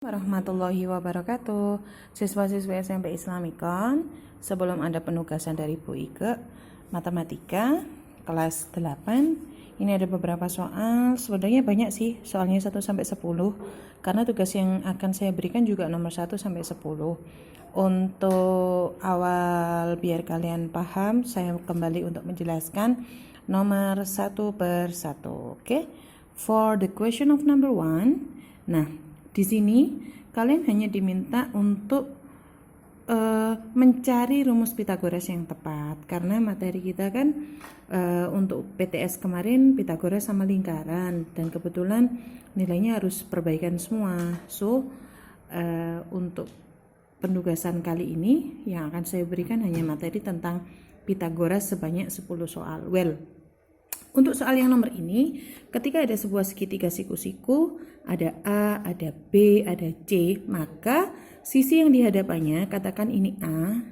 Warahmatullahi wabarakatuh. Siswa-siswi SMP Islamikon, sebelum ada penugasan dari Bu Ike matematika kelas 8, ini ada beberapa soal. Sebenarnya banyak sih, soalnya 1 sampai 10 karena tugas yang akan saya berikan juga nomor 1 sampai 10. Untuk awal biar kalian paham, saya kembali untuk menjelaskan nomor 1 per 1. Oke. For the question of number 1. Nah, di sini kalian hanya diminta untuk mencari rumus Pitagoras yang tepat, karena materi kita kan untuk PTS kemarin Pitagoras sama lingkaran, dan kebetulan nilainya harus perbaikan semua. So untuk penugasan kali ini yang akan saya berikan hanya materi tentang Pitagoras sebanyak 10 soal. Untuk soal yang nomor ini, ketika ada sebuah segitiga siku-siku, ada A, ada B, ada C, maka sisi yang di hadapannya, katakan ini A,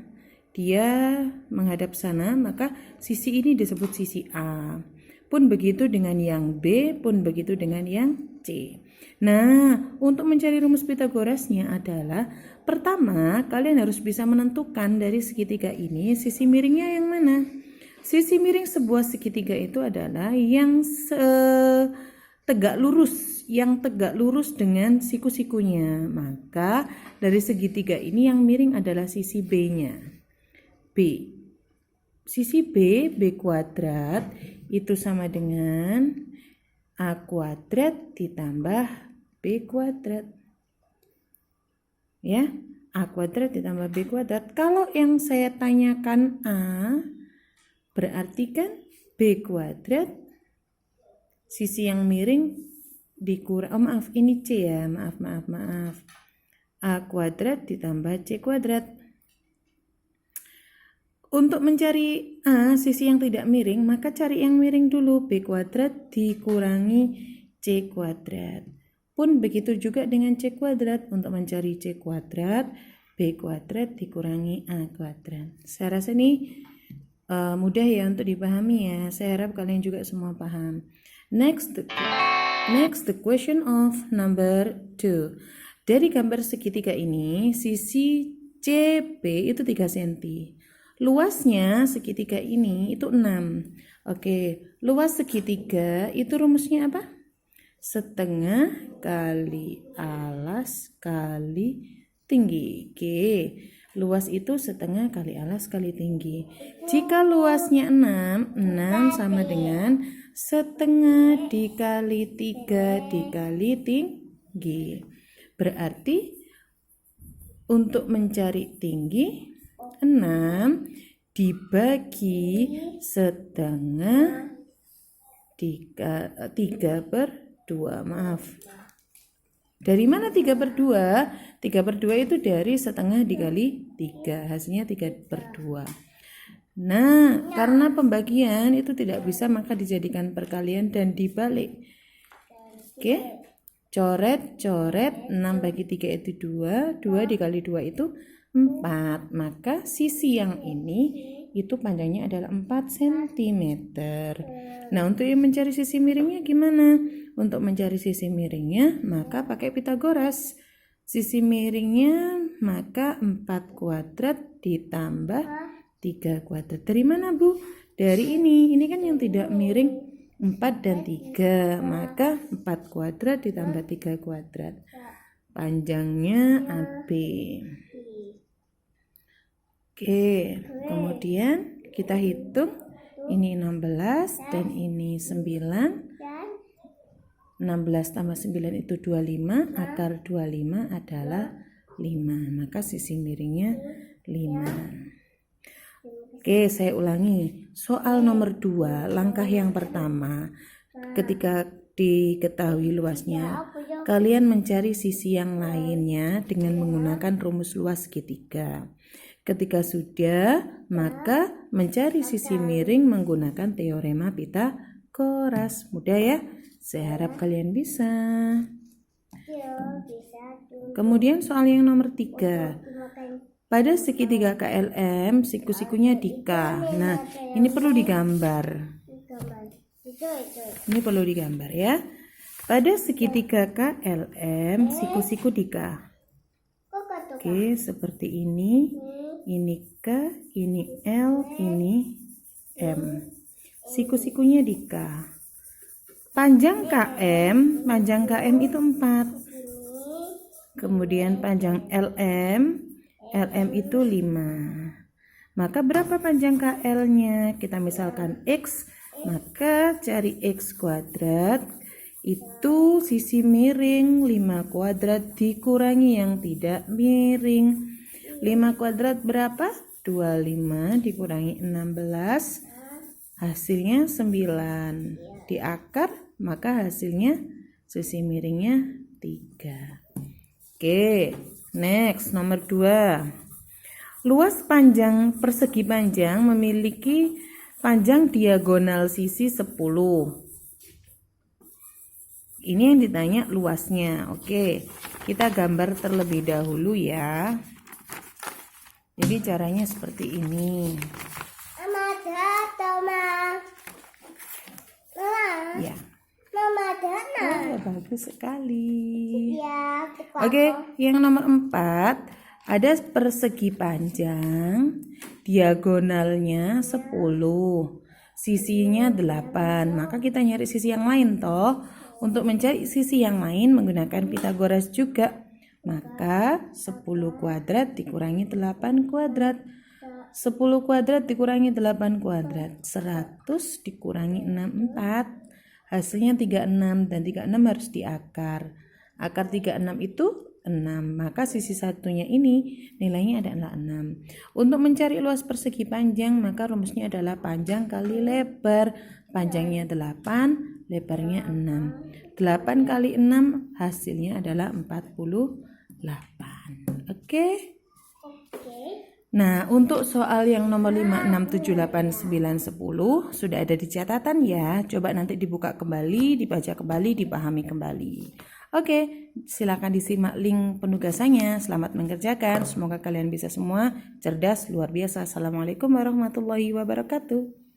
dia menghadap sana, maka sisi ini disebut sisi A. Pun begitu dengan yang B, pun begitu dengan yang C. Nah, untuk mencari rumus Pitagorasnya adalah, pertama, kalian harus bisa menentukan dari segitiga ini, sisi miringnya yang mana. Sisi miring sebuah segitiga itu adalah yang tegak lurus dengan siku-sikunya. Maka dari segitiga ini yang miring adalah sisi B-nya. B. Sisi B, B kuadrat itu sama dengan A kuadrat ditambah B kuadrat. Ya, A kuadrat ditambah B kuadrat. Kalau yang saya tanyakan A, berarti kan B kuadrat, sisi yang miring dikurang, ini C ya, maaf. A kuadrat ditambah C kuadrat. Untuk mencari A, sisi yang tidak miring, maka cari yang miring dulu, B kuadrat dikurangi C kuadrat. Pun begitu juga dengan C kuadrat, untuk mencari C kuadrat, B kuadrat dikurangi A kuadrat. Saya rasa ini mudah ya untuk dipahami ya. Saya harap kalian juga semua paham. Next, the question of number 2. Dari gambar segitiga ini, sisi CB itu 3 cm. Luasnya segitiga ini itu 6. Oke, luas segitiga itu rumusnya apa? Setengah kali alas kali tinggi. Oke. Luas itu setengah kali alas kali tinggi. Jika luasnya 6 sama dengan setengah dikali 3 dikali tinggi. Berarti untuk mencari tinggi, 6 dibagi setengah 3/2. Maaf. Dari mana 3/2? 3/2 itu dari setengah dikali 3, hasilnya 3/2. Nah, karena pembagian itu tidak bisa, maka dijadikan perkalian dan dibalik. Oke, coret, 6 bagi 3 itu 2, 2 dikali 2 itu 4. Maka sisi yang ini itu panjangnya adalah 4 cm. Nah, untuk mencari sisi miringnya gimana? Untuk mencari sisi miringnya, maka pakai Pitagoras. Sisi miringnya, maka 4 kuadrat ditambah 3 kuadrat. Dari mana, Bu? Dari ini. Ini kan yang tidak miring 4 dan 3. Maka 4 kuadrat ditambah 3 kuadrat. Panjangnya AB. Oke, kemudian kita hitung. Ini 16 dan ini 9. 16 tambah 9 itu 25, akar 25 adalah 5, maka sisi miringnya 5. Oke, saya ulangi. Soal nomor 2, langkah yang pertama, ketika diketahui luasnya, kalian mencari sisi yang lainnya dengan menggunakan rumus luas segitiga. Ketika sudah, maka mencari sisi miring menggunakan teorema Pitagoras. Mudah ya? Saya harap kalian bisa. Kemudian soal yang nomor 3. Pada segitiga KLM, siku-sikunya di K. Nah, ini perlu digambar. Ini perlu digambar ya. Pada segitiga KLM, siku-siku di K. Oke, seperti ini. Ini K, ini L, ini M. Siku-sikunya di K. Panjang KM itu 4. Kemudian panjang LM itu 5. Maka berapa panjang KL-nya? Kita misalkan X, maka cari X kuadrat. Itu sisi miring 5 kuadrat dikurangi yang tidak miring. 5 kuadrat berapa? 25 dikurangi 16, hasilnya 9. Di akar, maka hasilnya sisi miringnya 3. Oke, next nomor 2. Luas panjang persegi panjang memiliki panjang diagonal sisi 10. Ini yang ditanya luasnya. Oke, kita gambar terlebih dahulu ya. Jadi caranya seperti ini. Ya. Oh, bagus sekali. Oke, yang nomor 4 ada persegi panjang, diagonalnya 10, sisinya 8. Maka kita nyari sisi yang lain toh. Untuk mencari sisi yang lain menggunakan Pythagoras juga. Maka 10 kuadrat dikurangi 8 kuadrat. 10 kuadrat dikurangi 8 kuadrat. 100 dikurangi 64. Hasilnya 36 dan 36 harus diakar. Akar 36 itu 6. Maka sisi satunya ini nilainya adalah 6. Untuk mencari luas persegi panjang maka rumusnya adalah panjang kali lebar. Panjangnya 8, lebarnya 6. 8 kali 6 hasilnya adalah 48. Oke? Nah, untuk soal yang nomor 5, 6, 7, 8, 9, 10 sudah ada di catatan ya. Coba nanti dibuka kembali, dibaca kembali, dipahami kembali. Oke, silakan disimak link penugasannya. Selamat mengerjakan. Semoga kalian bisa semua cerdas, luar biasa. Assalamualaikum warahmatullahi wabarakatuh.